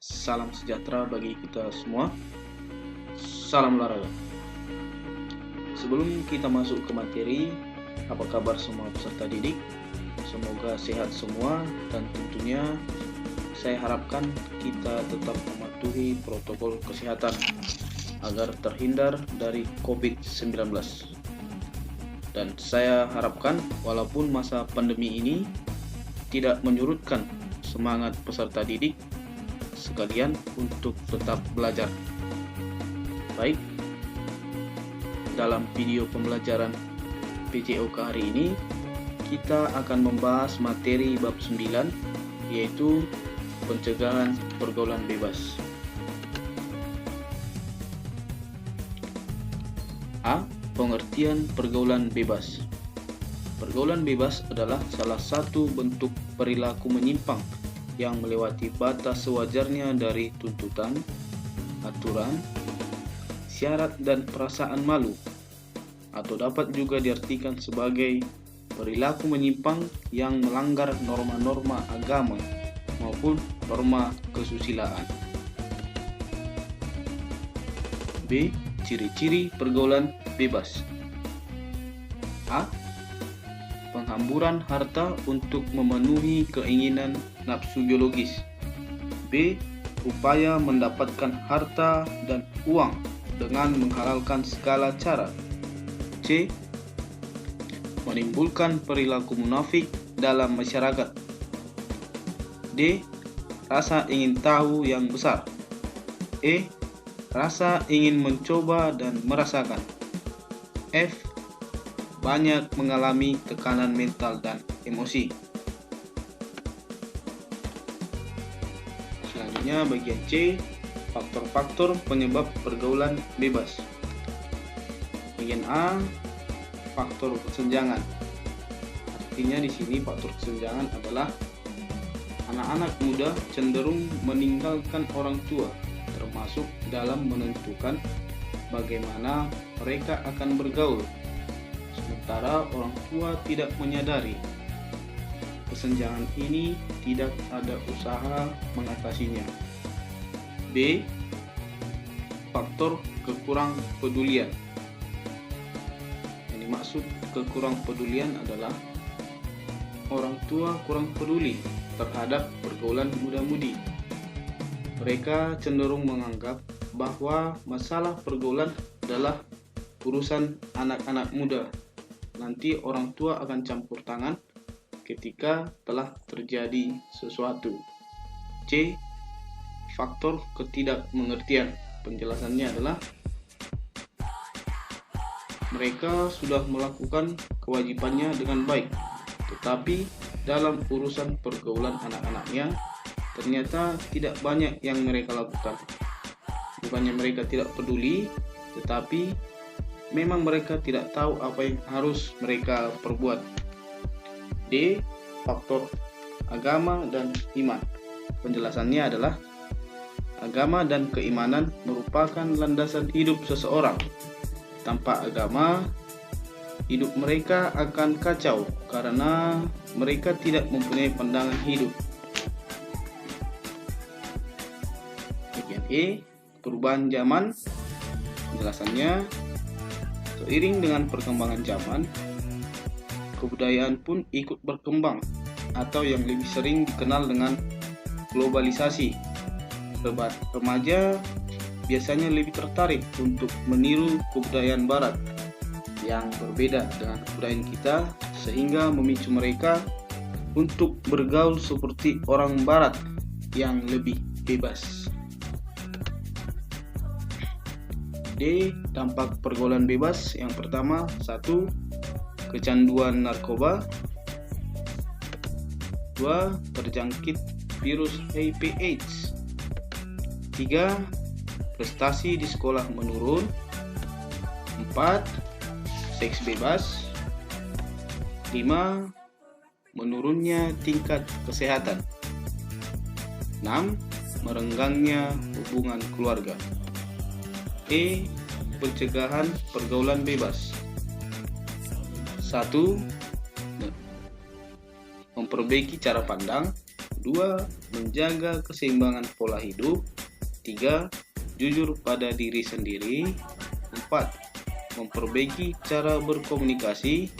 Salam sejahtera bagi kita semua. Salam olahraga. Sebelum kita masuk ke materi, apa kabar semua peserta didik? Semoga sehat semua dan tentunya saya harapkan kita tetap mematuhi protokol kesehatan agar terhindar dari COVID-19. Dan saya harapkan walaupun masa pandemi ini tidak menyurutkan semangat peserta didik sekalian untuk tetap belajar. Baik, dalam video pembelajaran PJOK hari ini kita akan membahas materi bab 9, yaitu pencegahan pergaulan bebas. A. Pengertian pergaulan bebas. Pergaulan bebas adalah salah satu bentuk perilaku menyimpang yang melewati batas sewajarnya dari tuntutan, aturan, syarat, dan perasaan malu, atau dapat juga diartikan sebagai perilaku menyimpang yang melanggar norma-norma agama maupun norma kesusilaan. B. Ciri-ciri pergaulan bebas. A. Penghamburan harta untuk memenuhi keinginan nafsu biologis. B. Upaya mendapatkan harta dan uang dengan menghalalkan segala cara. C. Menimbulkan perilaku munafik dalam masyarakat. D. Rasa ingin tahu yang besar. E. Rasa ingin mencoba dan merasakan. F. Banyak mengalami tekanan mental dan emosi. Selanjutnya bagian C, faktor-faktor penyebab pergaulan bebas. Bagian A, faktor kesenjangan. Artinya di sini faktor kesenjangan adalah anak-anak muda cenderung meninggalkan orang tua, termasuk dalam menentukan bagaimana mereka akan bergaul, sementara orang tua tidak menyadari kesenjangan ini, tidak ada usaha mengatasinya. B. Faktor kekurang pedulian. Yang dimaksud kekurang pedulian adalah orang tua kurang peduli terhadap pergaulan muda-mudi. Mereka cenderung menganggap bahwa masalah pergaulan adalah urusan anak-anak muda. Nanti orang tua akan campur tangan ketika telah terjadi sesuatu. C. Faktor ketidakmengertian. Penjelasannya adalah mereka sudah melakukan kewajibannya dengan baik, tetapi dalam urusan pergaulan anak-anaknya ternyata tidak banyak yang mereka lakukan. Bukannya mereka tidak peduli, tetapi memang mereka tidak tahu apa yang harus mereka perbuat. D. Faktor agama dan iman. Penjelasannya adalah agama dan keimanan merupakan landasan hidup seseorang. Tanpa agama, hidup mereka akan kacau karena mereka tidak mempunyai pandangan hidup. Bagian E, perubahan zaman. Penjelasannya, seiring dengan perkembangan zaman, kebudayaan pun ikut berkembang, atau yang lebih sering dikenal dengan globalisasi. Remaja biasanya lebih tertarik untuk meniru kebudayaan barat yang berbeda dengan kebudayaan kita, sehingga memicu mereka untuk bergaul seperti orang barat yang lebih bebas. D. Dampak pergaulan bebas. Yang pertama, 1. Kecanduan narkoba. 2. Terjangkit virus HIV/AIDS. 3. Prestasi di sekolah menurun. 4. Seks bebas. 5. Menurunnya tingkat kesehatan. 6. Merenggangnya hubungan keluarga. E. Pencegahan pergaulan bebas. 1. Memperbaiki cara pandang. 2. Menjaga keseimbangan pola hidup. 3. Jujur pada diri sendiri. 4. Memperbaiki cara berkomunikasi.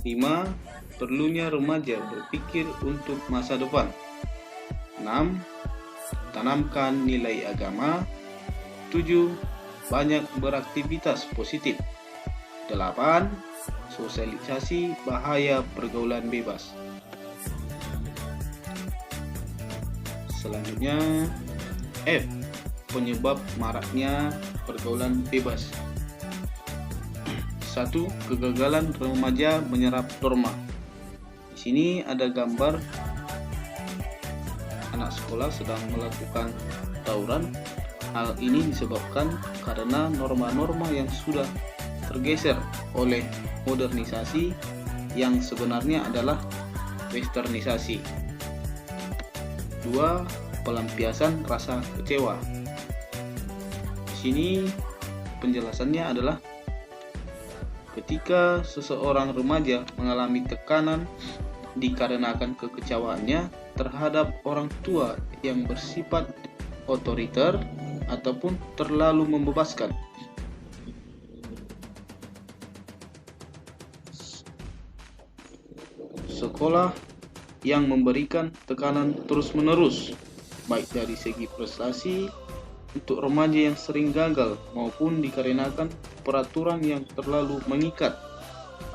5. Perlunya remaja berpikir untuk masa depan. 6. Tanamkan nilai agama. 7. Banyak beraktivitas positif. 8. Sosialisasi bahaya pergaulan bebas. Selanjutnya F. Penyebab maraknya pergaulan bebas. 1. Kegagalan remaja menyerap norma. Di sini ada gambar anak sekolah sedang melakukan tawuran. Hal ini disebabkan karena norma-norma yang sudah tergeser oleh modernisasi yang sebenarnya adalah westernisasi. 2. Pelampiasan rasa kecewa. Di sini penjelasannya adalah ketika seseorang remaja mengalami tekanan dikarenakan kekecewaannya terhadap orang tua yang bersifat otoriter ataupun terlalu membebaskan. Sekolah yang memberikan tekanan terus-menerus, baik dari segi prestasi untuk remaja yang sering gagal maupun dikarenakan peraturan yang terlalu mengikat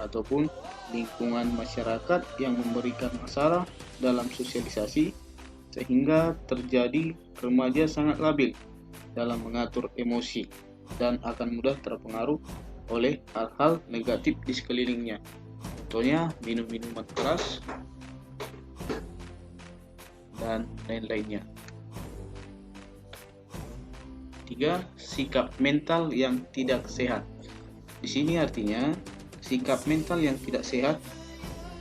ataupun lingkungan masyarakat yang memberikan masalah dalam sosialisasi sehingga terjadi remaja sangat labil dalam mengatur emosi dan akan mudah terpengaruh oleh hal-hal negatif di sekelilingnya. Contohnya minum minuman keras dan lain-lainnya. 3. Sikap mental yang tidak sehat. Di sini artinya sikap mental yang tidak sehat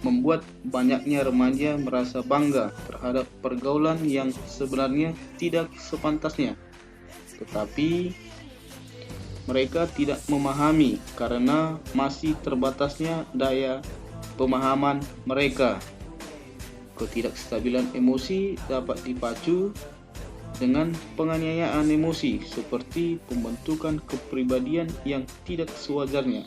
membuat banyaknya remaja merasa bangga terhadap pergaulan yang sebenarnya tidak sepantasnya, tetapi mereka tidak memahami karena masih terbatasnya daya pemahaman mereka. Ketidakstabilan emosi dapat dipacu dengan penganiayaan emosi seperti pembentukan kepribadian yang tidak sewajarnya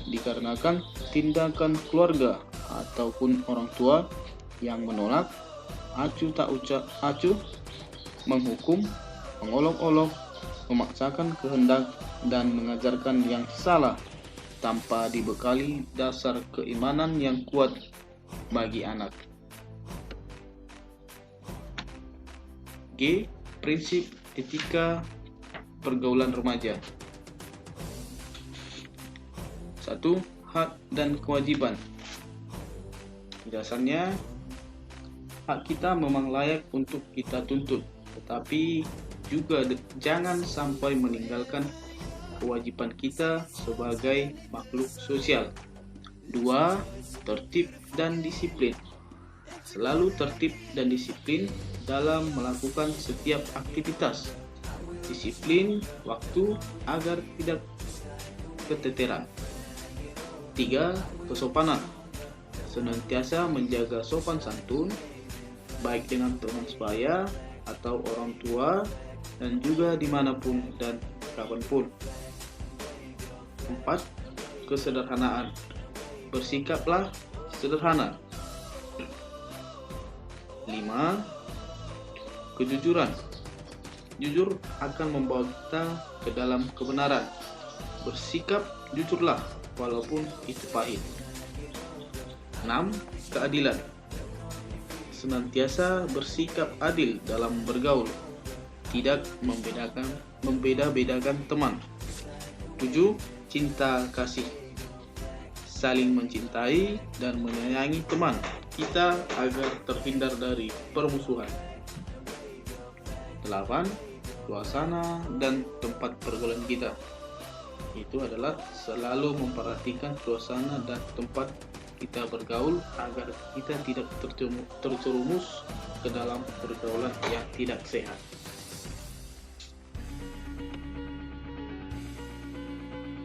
dikarenakan tindakan keluarga ataupun orang tua yang menolak, acuh tak acuh, menghukum, mengolok-olok, memaksakan kehendak dan mengajarkan yang salah tanpa dibekali dasar keimanan yang kuat bagi anak. G. Prinsip etika pergaulan remaja. 1. Hak dan kewajiban. Penjelasannya, hak kita memang layak untuk kita tuntut, tetapi juga jangan sampai meninggalkan kewajiban kita sebagai makhluk sosial. 2. Tertib dan disiplin. Selalu tertib dan disiplin dalam melakukan setiap aktivitas. Disiplin waktu agar tidak keteteran. 3. Kesopanan. Senantiasa menjaga sopan santun, baik dengan teman sebaya atau orang tua, dan juga dimanapun dan kapanpun. 4. Kesederhanaan. Bersikaplah sederhana. 5. Kejujuran. Jujur akan membawa kita ke dalam kebenaran. Bersikap jujurlah walaupun itu pahit. 6. Keadilan. Senantiasa bersikap adil dalam bergaul, tidak membeda-bedakan teman. 7. Cinta kasih. Saling mencintai dan menyayangi teman kita agar terhindar dari permusuhan. 8. Suasana dan tempat pergaulan kita. Itu adalah selalu memperhatikan suasana dan tempat kita bergaul agar kita tidak terjerumus ke dalam pergaulan yang tidak sehat.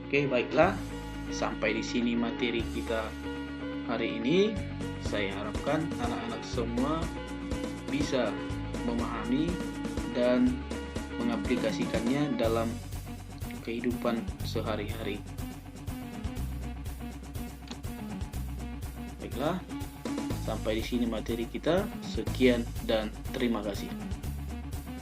Oke, baiklah. Sampai di sini materi kita hari ini. Saya harapkan anak-anak semua bisa memahami dan mengaplikasikannya dalam kehidupan sehari-hari. Baiklah, sampai di sini materi kita. Sekian dan terima kasih.